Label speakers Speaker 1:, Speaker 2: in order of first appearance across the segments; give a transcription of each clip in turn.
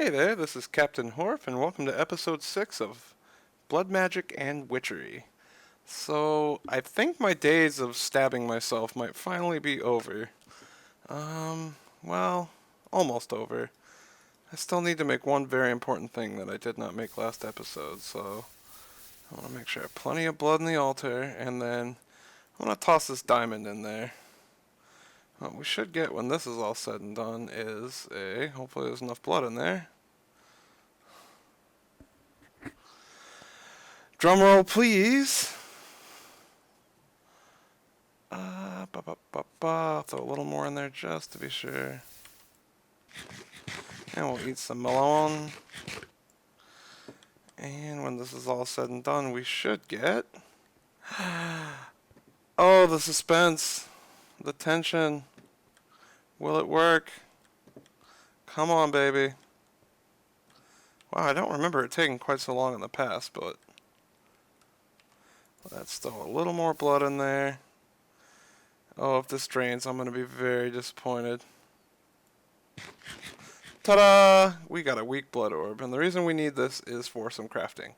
Speaker 1: Hey there, this is Captain Horf, and welcome to episode 6 of Blood Magic and Witchery. So, I think my days of stabbing myself might finally be over. Well, almost over. I still need to make one very important thing that I did not make last episode, so I want to make sure I have plenty of blood in the altar, and then I'm going to toss this diamond in there. What we should get when this is all said and done is hopefully there's enough blood in there. Drum roll, please. Throw a little more in there just to be sure. And we'll eat some melon. And when this is all said and done, we should get... Oh, the suspense. The tension. Will it work? Come on, baby. Wow, I don't remember it taking quite so long in the past, but... That's still a little more blood in there. Oh, if this drains, I'm going to be very disappointed. Ta-da! We got a weak blood orb, and the reason we need this is for some crafting.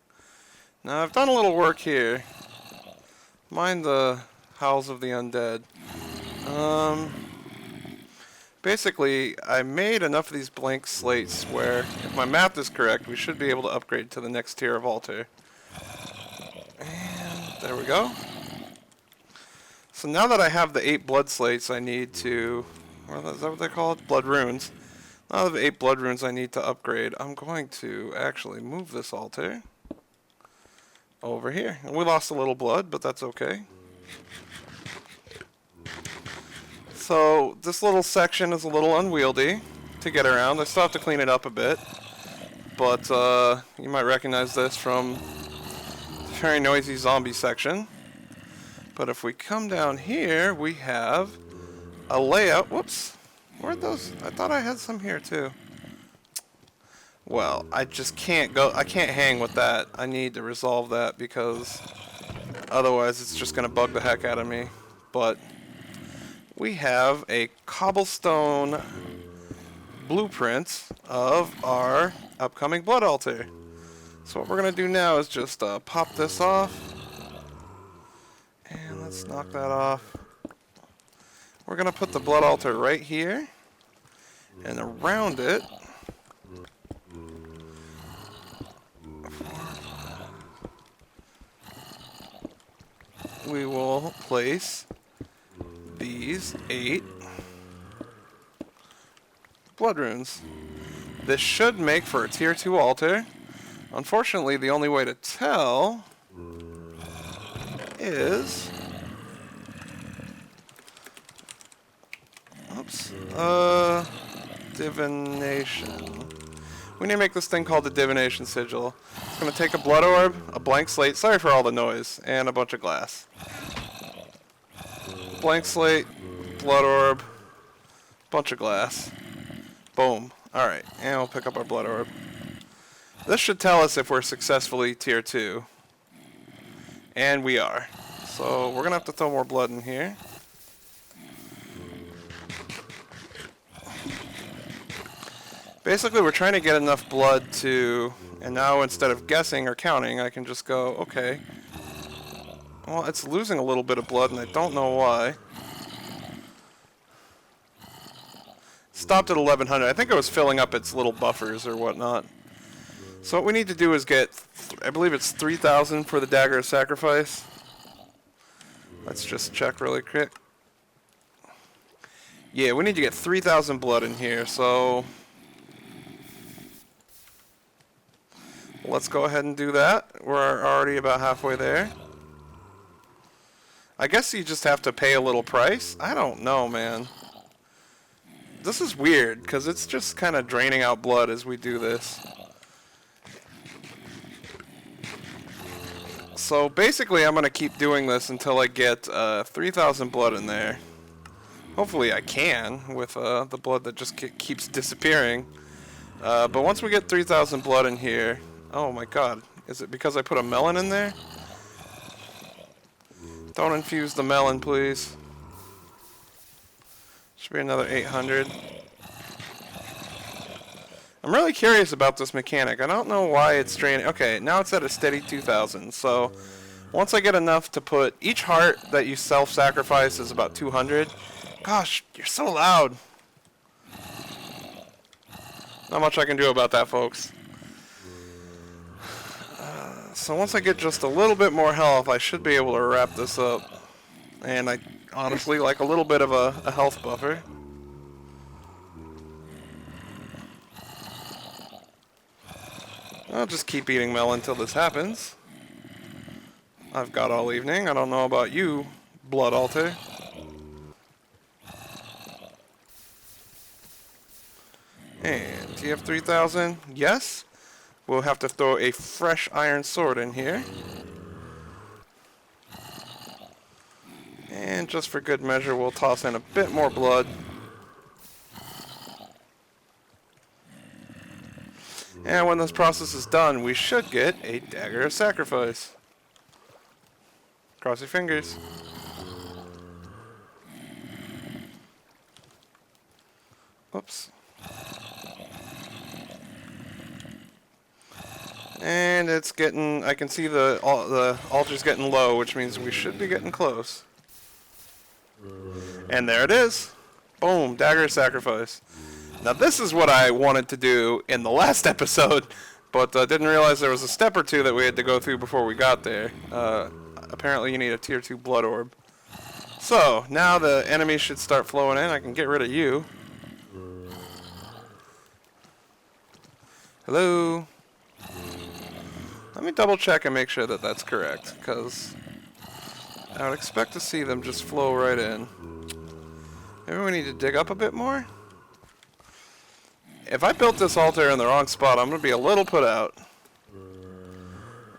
Speaker 1: Now, I've done a little work here. Mind the howls of the undead. Basically, I made enough of these blank slates where, if my math is correct, we should be able to upgrade to the next tier of altar. And there we go. So now that I have the 8 blood slates I need to... Is that what they're called? Blood runes. Now that I have 8 blood runes I need to upgrade, I'm going to actually move this altar over here. And we lost a little blood, but that's okay. So this little section is a little unwieldy to get around. I still have to clean it up a bit. But you might recognize this from the very noisy zombie section. But if we come down here, we have a layout. Whoops. Where'd those? I thought I had some here too. Well, I just can't go. I can't hang with that. I need to resolve that because otherwise it's just going to bug the heck out of me. But we have a cobblestone blueprint of our upcoming blood altar. So what we're going to do now is just pop this off. And let's knock that off. We're going to put the blood altar right here. And around it, we will place these 8 blood runes. This should make for a tier 2 altar. Unfortunately, the only way to tell is... divination. We need to make this thing called the divination sigil. It's going to take a blood orb, a blank slate, sorry for all the noise, and a bunch of glass. Blank slate, blood orb, bunch of glass. Boom. Alright, and we'll pick up our blood orb. This should tell us if we're successfully tier 2. And we are. So we're going to have to throw more blood in here. Basically, we're trying to get enough blood to... And now instead of guessing or counting, I can just go, okay. Well, it's losing a little bit of blood, and I don't know why. Stopped at 1100. I think it was filling up its little buffers or whatnot. So what we need to do is get... I believe it's 3,000 for the Dagger of Sacrifice. Let's just check really quick. Yeah, we need to get 3,000 blood in here, so... Let's go ahead and do that. We're already about halfway there. I guess you just have to pay a little price. I don't know, man. This is weird, because it's just kind of draining out blood as we do this. So basically, I'm going to keep doing this until I get 3,000 blood in there. Hopefully I can, with the blood that just keeps disappearing. But once we get 3,000 blood in here... Oh my god, is it because I put a melon in there? Don't infuse the melon, please. Should be another 800. I'm really curious about this mechanic. I don't know why it's draining. Okay, now it's at a steady 2,000. So once I get enough to put each heart that you self-sacrifice is about 200. Gosh, you're so loud. Not much I can do about that, folks. So once I get just a little bit more health, I should be able to wrap this up. And I honestly like a little bit of a health buffer. I'll just keep eating melon until this happens. I've got all evening. I don't know about you, Blood Altar. And do you have 3,000? Yes. We'll have to throw a fresh iron sword in here. And just for good measure, we'll toss in a bit more blood. And when this process is done, we should get a dagger of sacrifice. Cross your fingers. Oops. And it's getting, I can see the altar's getting low, which means we should be getting close. And there it is. Boom, dagger of sacrifice. Now this is what I wanted to do in the last episode, but didn't realize there was a step or two that we had to go through before we got there. Apparently you need a tier 2 blood orb. So, now the enemies should start flowing in. I can get rid of you. Hello? Let me double check and make sure that that's correct, because I would expect to see them just flow right in. Maybe we need to dig up a bit more? If I built this altar in the wrong spot, I'm going to be a little put out.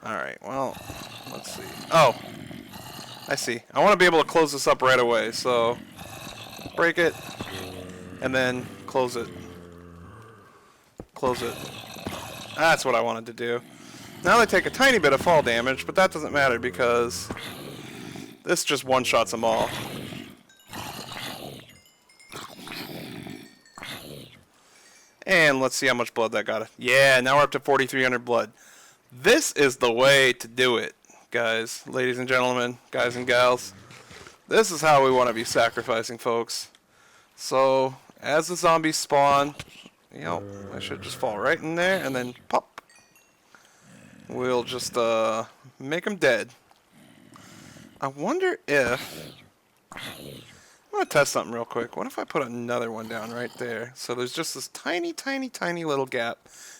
Speaker 1: Alright, well, let's see. Oh, I see. I want to be able to close this up right away, so break it, and then close it. Close it. That's what I wanted to do. Now they take a tiny bit of fall damage, but that doesn't matter because this just one-shots them all. And let's see how much blood that got. Yeah, now we're up to 4,300 blood. This is the way to do it, guys, ladies and gentlemen, guys and gals. This is how we want to be sacrificing, folks. So, as the zombies spawn, you know, I should just fall right in there and then pop. We'll just make them dead. I wonder if... I'm going to test something real quick. What if I put another one down right there? So there's just this tiny, tiny, tiny little gap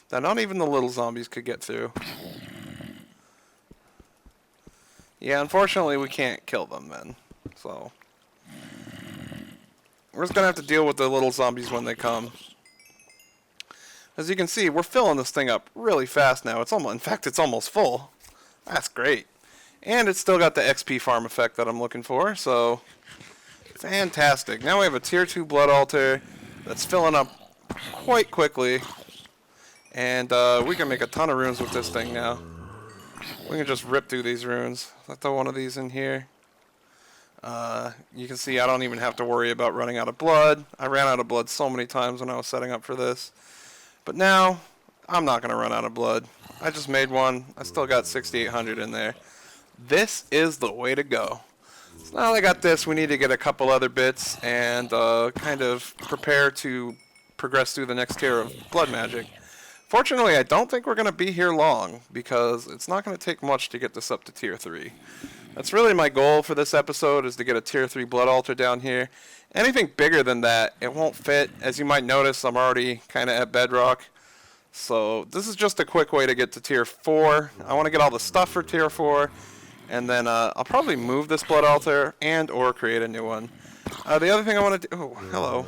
Speaker 1: that not even the little zombies could get through. Yeah, unfortunately we can't kill them then. So we're just going to have to deal with the little zombies when they come. As you can see, we're filling this thing up really fast now. It's almost, in fact, it's almost full. That's great. And it's still got the XP farm effect that I'm looking for, so fantastic. Now we have a tier 2 blood altar that's filling up quite quickly. And we can make a ton of runes with this thing now. We can just rip through these runes. Let's throw one of these in here. You can see I don't even have to worry about running out of blood. I ran out of blood so many times when I was setting up for this. But now, I'm not going to run out of blood. I just made one. I still got 6,800 in there. This is the way to go. So now that I got this, we need to get a couple other bits and kind of prepare to progress through the next tier of blood magic. Fortunately, I don't think we're going to be here long, because it's not going to take much to get this up to tier 3. That's really my goal for this episode, is to get a tier 3 blood altar down here. Anything bigger than that, it won't fit. As you might notice, I'm already kind of at bedrock. So this is just a quick way to get to tier 4. I want to get all the stuff for tier 4. And then I'll probably move this blood altar and or create a new one. The other thing I want to do... Oh, hello.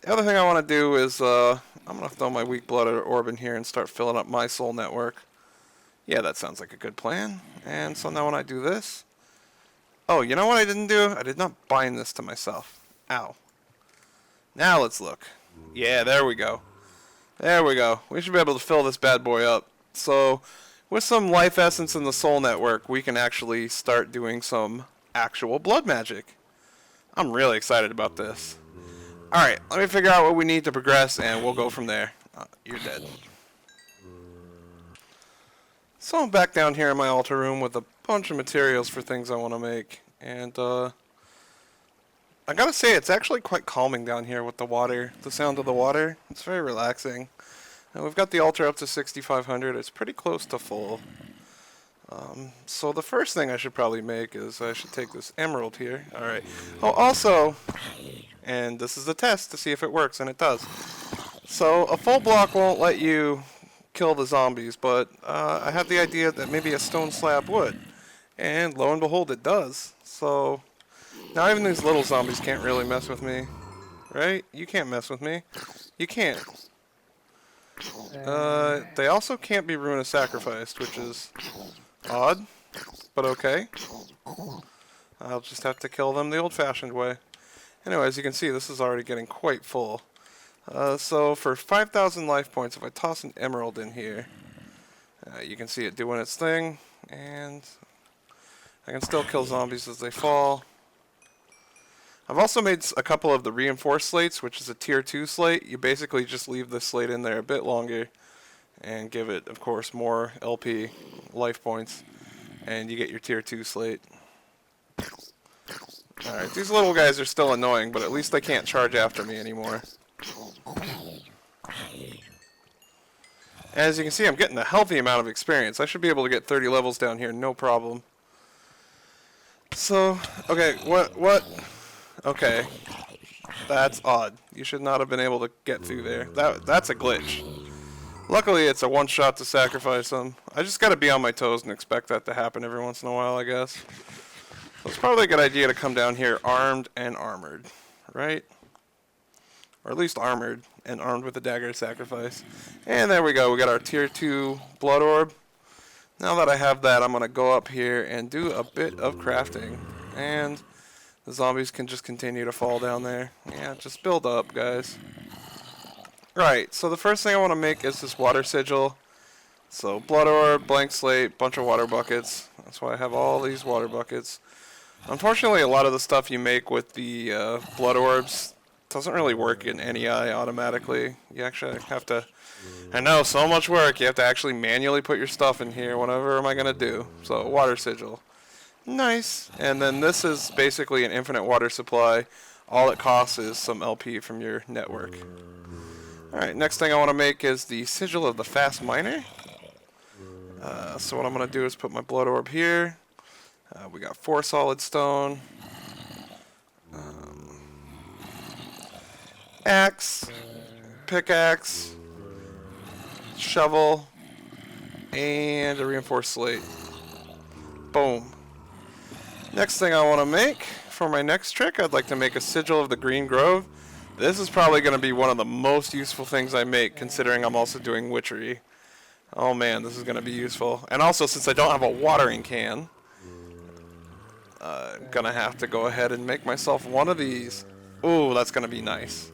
Speaker 1: The other thing I want to do is... I'm going to throw my weak blood orb in here and start filling up my soul network. Yeah, that sounds like a good plan. And so now when I do this... Oh, you know what I didn't do? I did not bind this to myself. Ow. Now let's look. Yeah, there we go. There we go. We should be able to fill this bad boy up. So, with some life essence in the soul network, we can actually start doing some actual blood magic. I'm really excited about this. Alright, let me figure out what we need to progress, and we'll go from there. You're dead. So I'm back down here in my altar room with a bunch of materials for things I want to make. And, I gotta say, it's actually quite calming down here with the water. The sound of the water. It's very relaxing. And we've got the altar up to 6,500. It's pretty close to full. So the first thing I should probably make is I should take this emerald here. Alright. Oh, also, and this is a test to see if it works, and it does. So a full block won't let you kill the zombies, but I had the idea that maybe a stone slab would. And lo and behold, it does. So now even these little zombies can't really mess with me. Right? You can't mess with me. You can't. They also can't be runa sacrificed, which is odd, but okay. I'll just have to kill them the old-fashioned way. Anyway, as you can see, this is already getting quite full. So for 5,000 life points, if I toss an emerald in here, you can see it doing its thing, and I can still kill zombies as they fall. I've also made a couple of the reinforced slates, which is a tier 2 slate. You basically just leave the slate in there a bit longer and give it, of course, more LP life points, and you get your tier 2 slate. Alright, these little guys are still annoying, but at least they can't charge after me anymore. As you can see, I'm getting a healthy amount of experience. I should be able to get 30 levels down here, no problem. So, okay, what? Okay, that's odd. You should not have been able to get through there. That's a glitch. Luckily, it's a one-shot to sacrifice them. I just gotta be on my toes and expect that to happen every once in a while, I guess. So it's probably a good idea to come down here armed and armored, right? Or at least armored and armed with a dagger to sacrifice. And there we go. We got our tier 2 blood orb. Now that I have that, I'm gonna go up here and do a bit of crafting. And the zombies can just continue to fall down there. Yeah, just build up, guys. Right, so the first thing I want to make is this water sigil. So blood orb, blank slate, bunch of water buckets. That's why I have all these water buckets. Unfortunately, a lot of the stuff you make with the blood orbs doesn't really work in NEI automatically. You actually have to... I know, so much work. You have to actually manually put your stuff in here. Whatever am I going to do? So, water sigil. Nice. And then this is basically an infinite water supply. All it costs is some LP from your network. Alright, next thing I want to make is the sigil of the fast miner. So what I'm going to do is put my blood orb here. We got 4 solid stone. Axe. Pickaxe. Shovel. And a reinforced slate. Boom. Next thing I want to make, for my next trick, I'd like to make a sigil of the Green Grove. This is probably going to be one of the most useful things I make, considering I'm also doing Witchery. Oh man, this is going to be useful. And also, since I don't have a watering can, I'm going to have to go ahead and make myself one of these. Ooh, that's going to be nice.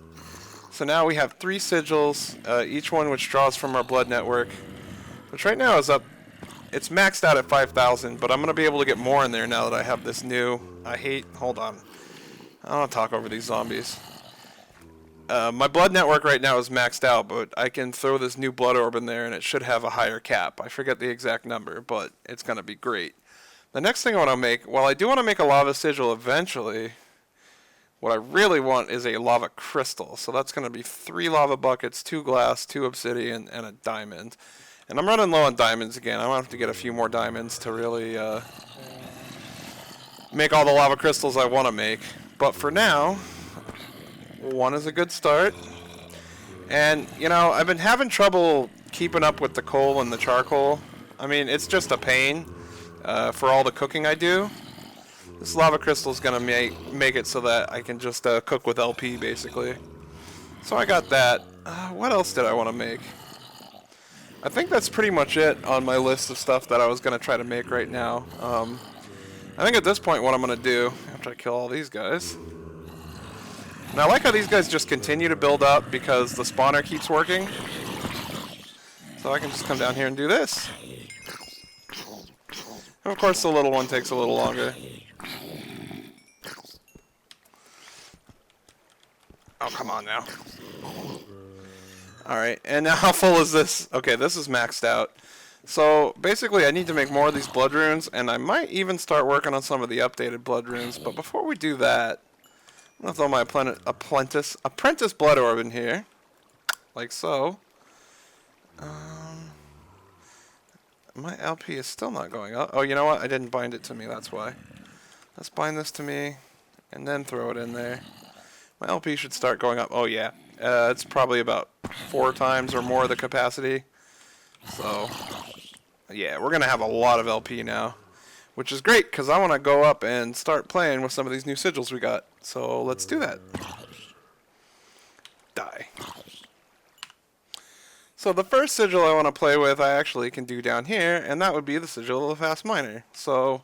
Speaker 1: So now we have 3 sigils, each one which draws from our blood network, which right now is up. It's maxed out at 5,000, but I'm going to be able to get more in there now that I have this new... Hold on. I don't want to talk over these zombies. My blood network right now is maxed out, but I can throw this new blood orb in there and it should have a higher cap. I forget the exact number, but it's going to be great. The next thing I want to make, while I do want to make a lava sigil eventually, what I really want is a lava crystal. So that's going to be 3 lava buckets, 2 glass, 2 obsidian, and a diamond. And I'm running low on diamonds again. I'm going to have to get a few more diamonds to really make all the lava crystals I want to make. But for now, 1 is a good start. And, you know, I've been having trouble keeping up with the coal and the charcoal. I mean, it's just a pain for all the cooking I do. This lava crystal is going to make it so that I can just cook with LP, basically. So I got that. What else did I want to make? I think that's pretty much it on my list of stuff that I was going to try to make right now. I think at this point what I'm going to do, after I kill all these guys... And I like how these guys just continue to build up because the spawner keeps working. So I can just come down here and do this. And of course the little one takes a little longer. come on now. Alright, and now how full is this? Okay, this is maxed out. So, basically I need to make more of these blood runes, and I might even start working on some of the updated blood runes, but before we do that, I'm going to throw my apprentice blood orb in here, like so. My LP is still not going up. Oh, you know what? I didn't bind it to me, that's why. Let's bind this to me, and then throw it in there. My LP should start going up. Oh, yeah. It's probably about 4 times or more the capacity. So, yeah, we're going to have a lot of LP now, which is great, because I want to go up and start playing with some of these new sigils we got. So, let's do that. Die. So the first sigil I want to play with I actually can do down here, and that would be the sigil of the fast miner. So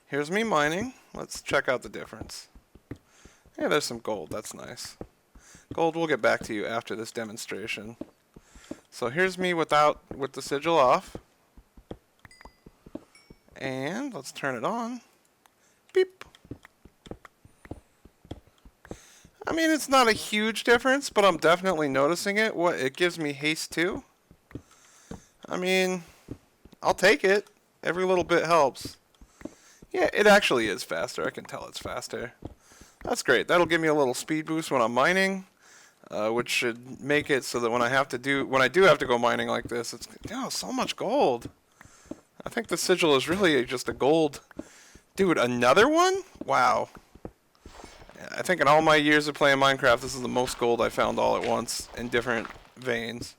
Speaker 1: here's me mining. Let's check out the difference. Yeah, there's some gold. That's nice. Gold we'll get back to you after this demonstration. So here's me with the sigil off. And let's turn it on. Beep. I mean, it's not a huge difference, but I'm definitely noticing it. It gives me haste too. I mean, I'll take it. Every little bit helps. Yeah, it actually is faster. I can tell it's faster. That's great. That'll give me a little speed boost when I'm mining, which should make it so that when I do have to go mining like this, it's so much gold. I think the sigil is really just a gold. Dude, another one? Wow. I think in all my years of playing Minecraft, this is the most gold I found all at once in different veins.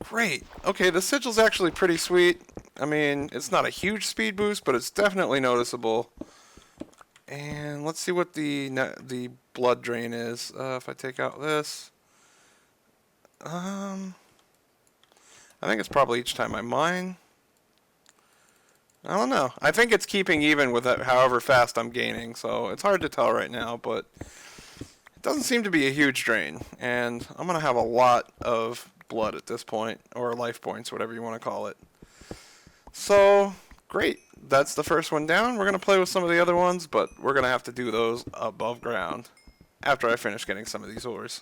Speaker 1: Great. Okay, the sigil's actually pretty sweet. I mean, it's not a huge speed boost, but it's definitely noticeable. And let's see what the blood drain is. If I take out this, I think it's probably each time I mine. I don't know. I think it's keeping even with however fast I'm gaining, so it's hard to tell right now, but it doesn't seem to be a huge drain. And I'm going to have a lot of blood at this point, or life points, whatever you want to call it. So, great. That's the first one down. We're going to play with some of the other ones, but we're going to have to do those above ground after I finish getting some of these ores.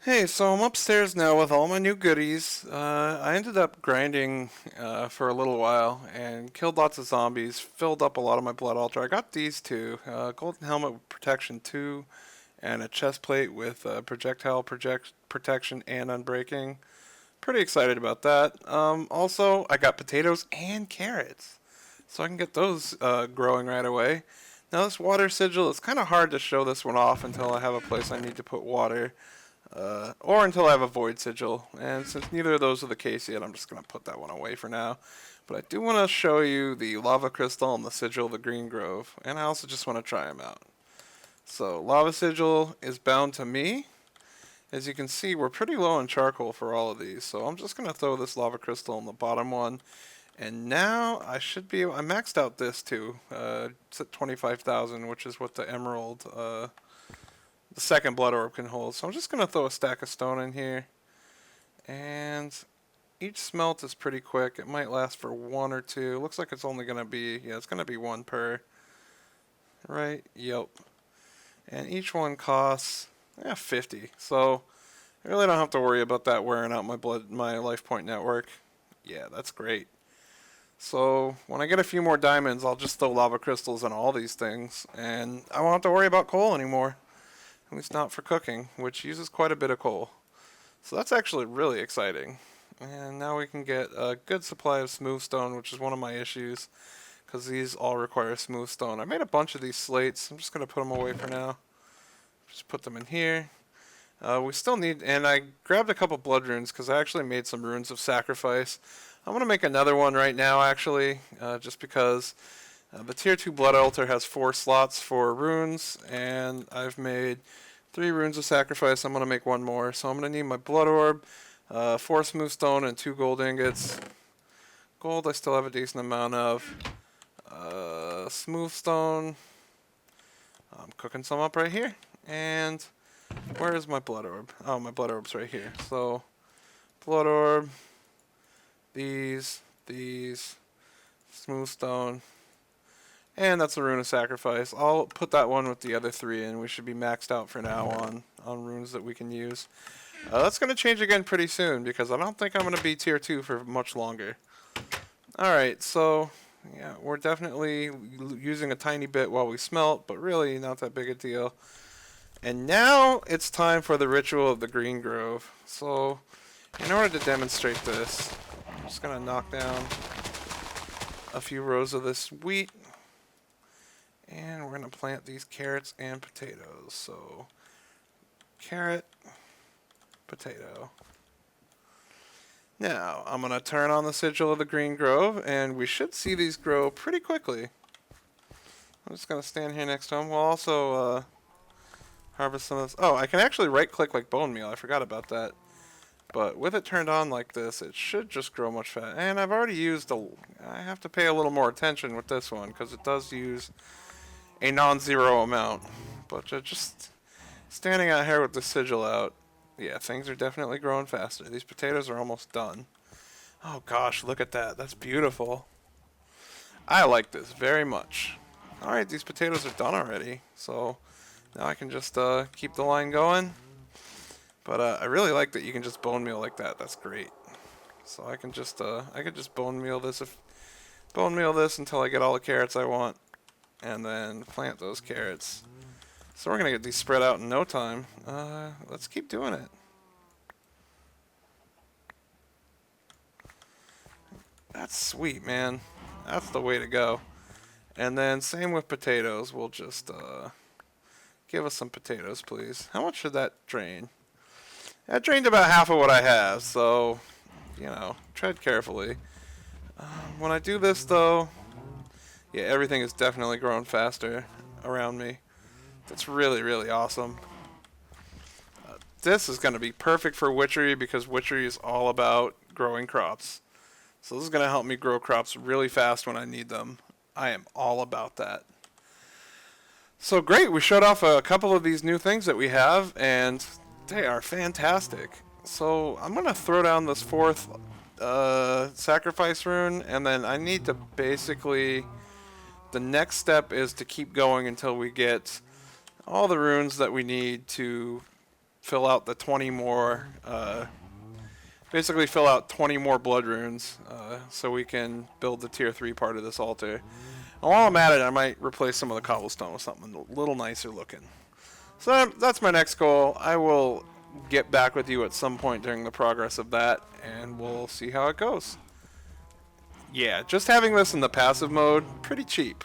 Speaker 1: Hey, so I'm upstairs now with all my new goodies. I ended up grinding for a little while and killed lots of zombies, filled up a lot of my blood altar. I got these two, golden helmet with protection 2 and a chest plate with projectile protection and unbreaking. Pretty excited about that. Also, I got potatoes and carrots, so I can get those growing right away. Now this water sigil, it's kind of hard to show this one off until I have a place I need to put water. Or until I have a void sigil, and since neither of those are the case yet, I'm just going to put that one away for now. But I do want to show you the lava crystal and the sigil of the green grove, and I also just want to try them out. So lava sigil is bound to me. As you can see, we're pretty low on charcoal for all of these, so I'm just going to throw this lava crystal in the bottom one. And now I should be able, I maxed out this too. It's at 25,000, which is what the emerald the second blood orb can hold. So I'm just going to throw a stack of stone in here. And each smelt is pretty quick. It might last for 1 or 2. Looks like it's only going to be, yeah, it's going to be 1 per. Right? Yep. And each one costs 50. So I really don't have to worry about that wearing out my life point network. Yeah, that's great. So when I get a few more diamonds, I'll just throw lava crystals in all these things, and I won't have to worry about coal anymore. At least not for cooking, which uses quite a bit of coal. So that's actually really exciting. And now we can get a good supply of smooth stone, which is one of my issues, because these all require smooth stone. I made a bunch of these slates. I'm just going to put them away for now. Just put them in here. We still need, and I grabbed a couple blood runes because I actually made some runes of sacrifice. I'm going to make another one right now, actually, just because the tier 2 blood altar has 4 slots for runes, and I've made 3 runes of sacrifice. I'm going to make 1 more, so I'm going to need my blood orb, 4 smooth stone, and 2 gold ingots. Gold I still have a decent amount of. Smooth stone, I'm cooking some up right here. And where is my blood orb? Oh, my blood orb's right here. So, blood orb, these, smooth stone. And that's a Rune of Sacrifice. I'll put that one with the other 3 and we should be maxed out for now on runes that we can use. That's going to change again pretty soon because I don't think I'm going to be tier 2 for much longer. Alright, so yeah, we're definitely using a tiny bit while we smelt, but really not that big a deal. And now it's time for the ritual of the Green Grove. So in order to demonstrate this, I'm just going to knock down a few rows of this wheat. And we're going to plant these carrots and potatoes. So carrot, potato. Now, I'm going to turn on the sigil of the Green Grove, and we should see these grow pretty quickly. I'm just going to stand here next to them. We'll also harvest some of this. Oh, I can actually right-click like bone meal. I forgot about that. But with it turned on like this, it should just grow much faster. And I've already used I have to pay a little more attention with this one, because it does use a non-zero amount. But just standing out here with the sigil out, yeah, things are definitely growing faster. These potatoes are almost done. Oh gosh, look at that. That's beautiful. I like this very much. Alright, these potatoes are done already. So now I can just keep the line going. But I really like that you can just bone meal like that. That's great. So I can just bone meal this until I get all the carrots I want, and then plant those carrots. So we're gonna get these spread out in no time. Let's keep doing it. That's sweet, man. That's the way to go. And then same with potatoes. We'll just give us some potatoes, please. How much should that drain? That drained about half of what I have, so you know, tread carefully. When I do this, though, yeah, everything is definitely growing faster around me. That's really, really awesome. This is going to be perfect for Witchery because Witchery is all about growing crops. So this is going to help me grow crops really fast when I need them. I am all about that. So great, we showed off a couple of these new things that we have, and they are fantastic. So I'm going to throw down this 4th sacrifice rune, and then I need to basically... The next step is to keep going until we get all the runes that we need to fill out the 20 more, basically fill out 20 more blood runes, so we can build the tier 3 part of this altar. And while I'm at it, I might replace some of the cobblestone with something a little nicer looking. So that's my next goal. I will get back with you at some point during the progress of that, and we'll see how it goes. Yeah, just having this in the passive mode, pretty cheap.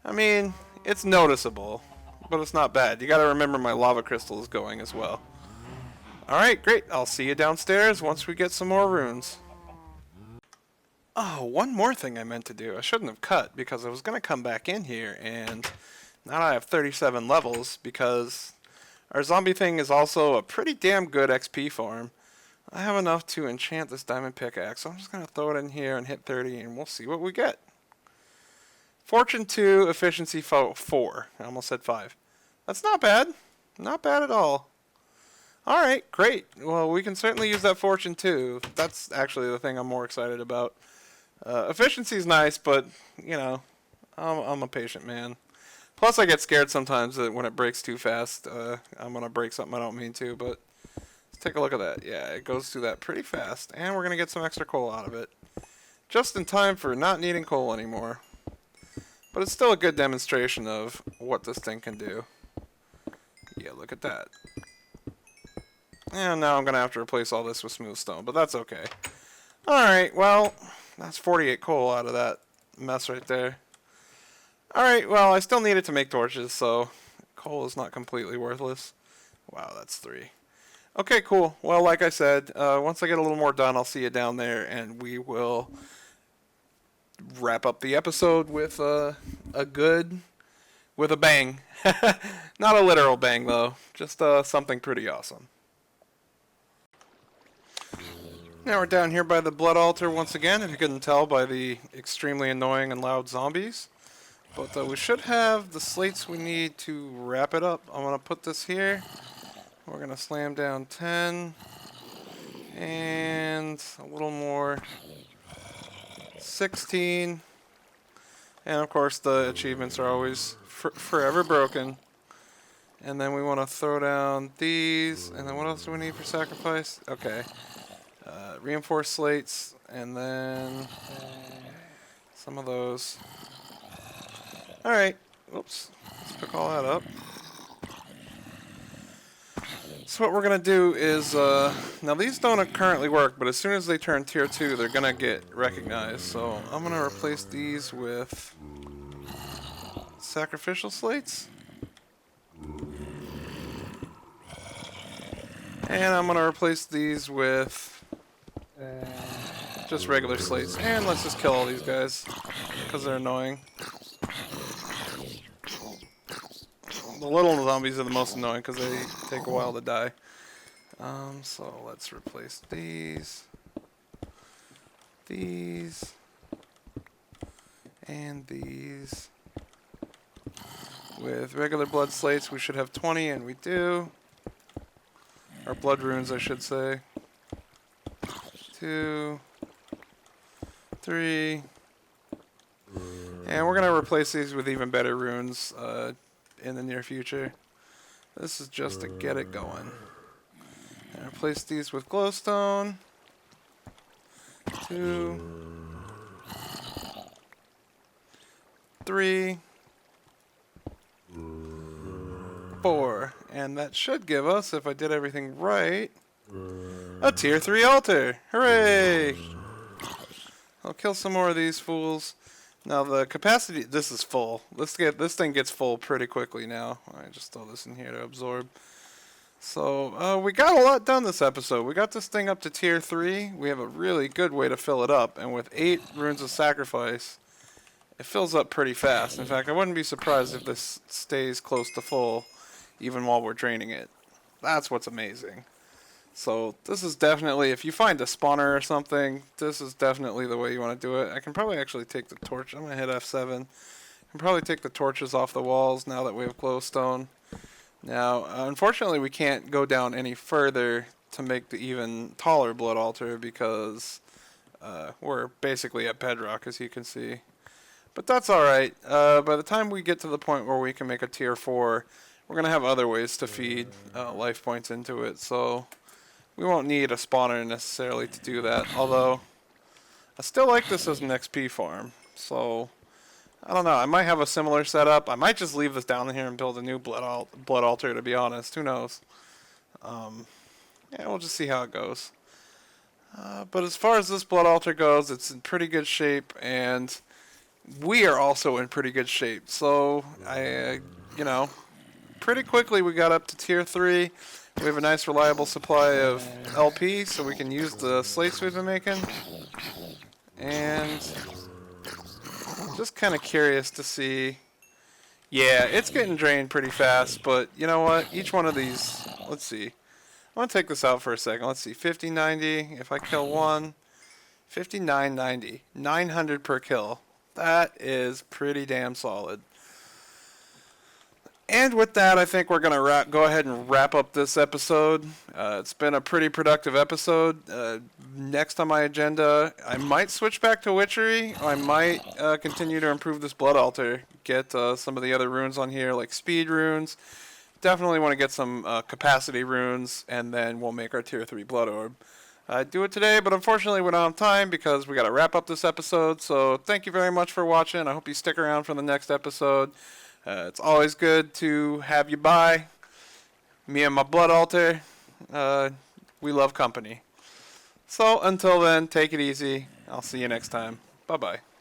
Speaker 1: I mean, it's noticeable, but it's not bad. You gotta remember my lava crystal is going as well. Alright, great. I'll see you downstairs once we get some more runes. Oh, one more thing I meant to do. I shouldn't have cut, because I was gonna come back in here, and now I have 37 levels, because our zombie thing is also a pretty damn good XP farm. I have enough to enchant this diamond pickaxe, so I'm just going to throw it in here and hit 30, and we'll see what we get. Fortune 2, efficiency 4. I almost said 5. That's not bad. Not bad at all. Alright, great. Well, we can certainly use that Fortune 2. That's actually the thing I'm more excited about. Efficiency is nice, but, you know, I'm a patient man. Plus, I get scared sometimes that when it breaks too fast, I'm going to break something I don't mean to, but... Take a look at that. Yeah, it goes through that pretty fast. And we're going to get some extra coal out of it. Just in time for not needing coal anymore. But it's still a good demonstration of what this thing can do. Yeah, look at that. And now I'm going to have to replace all this with smooth stone, but that's okay. Alright, well, that's 48 coal out of that mess right there. Alright, well, I still need it to make torches, so coal is not completely worthless. Wow, that's 3. Okay, cool. Well, like I said, once I get a little more done, I'll see you down there, and we will wrap up the episode with a bang. Not a literal bang, though. Just something pretty awesome. Now we're down here by the blood altar once again, if you couldn't tell by the extremely annoying and loud zombies. But we should have the slates we need to wrap it up. I'm going to put this here. We're going to slam down 10, and a little more, 16, And of course the achievements are always forever broken. And then we want to throw down these. And then what else do we need for sacrifice? Okay. Reinforced slates. And then some of those. Alright. Oops. Let's pick all that up. So what we're going to do is, now these don't currently work, but as soon as they turn tier 2, they're going to get recognized. So I'm going to replace these with sacrificial slates. And I'm going to replace these with just regular slates. And let's just kill all these guys, because they're annoying. The little zombies are the most annoying because they take a while to die. So let's replace these, and these with regular blood slates. We should have 20, and we do. Or blood runes, I should say. 2, 3, and we're gonna replace these with even better runes in the near future. This is just to get it going. And replace these with glowstone. 2, 3, 4, and that should give us, if I did everything right, a tier 3 altar. Hooray! I'll kill some more of these fools. Now the capacity, this is full. This thing gets full pretty quickly now. I just throw this in here to absorb. So we got a lot done this episode. We got this thing up to tier 3. We have a really good way to fill it up, and with 8 runes of sacrifice, it fills up pretty fast. In fact, I wouldn't be surprised if this stays close to full, even while we're draining it. That's what's amazing. So this is definitely, if you find a spawner or something, this is definitely the way you want to do it. I can probably actually take the torch. I'm going to hit F7. I can probably take the torches off the walls now that we have glowstone. Now, unfortunately, we can't go down any further to make the even taller blood altar because we're basically at bedrock, as you can see. But that's alright. By the time we get to the point where we can make a tier 4, we're going to have other ways to feed life points into it. So we won't need a spawner necessarily to do that, although I still like this as an XP farm. So I don't know, I might have a similar setup. I might just leave this down here and build a new blood altar, to be honest. Who knows? Yeah, we'll just see how it goes. But as far as this blood altar goes, it's in pretty good shape, and we are also in pretty good shape. So you know, pretty quickly we got up to tier 3. We have a nice reliable supply of LP, so we can use the slates we've been making. And just kind of curious to see. Yeah, it's getting drained pretty fast, but you know what? Each one of these, let's see. I want to take this out for a second. Let's see, 50, 90. If I kill one, 59, 90. 900 per kill. That is pretty damn solid. And with that, I think we're going to go ahead and wrap up this episode. It's been a pretty productive episode. Next on my agenda, I might switch back to Witchery. I might continue to improve this blood altar. Get some of the other runes on here, like speed runes. Definitely want to get some capacity runes, and then we'll make our tier 3 blood orb. I'd do it today, but unfortunately we don't have time because we got to wrap up this episode. So thank you very much for watching. I hope you stick around for the next episode. It's always good to have you by. Me and my blood altar, we love company. So until then, take it easy. I'll see you next time. Bye-bye.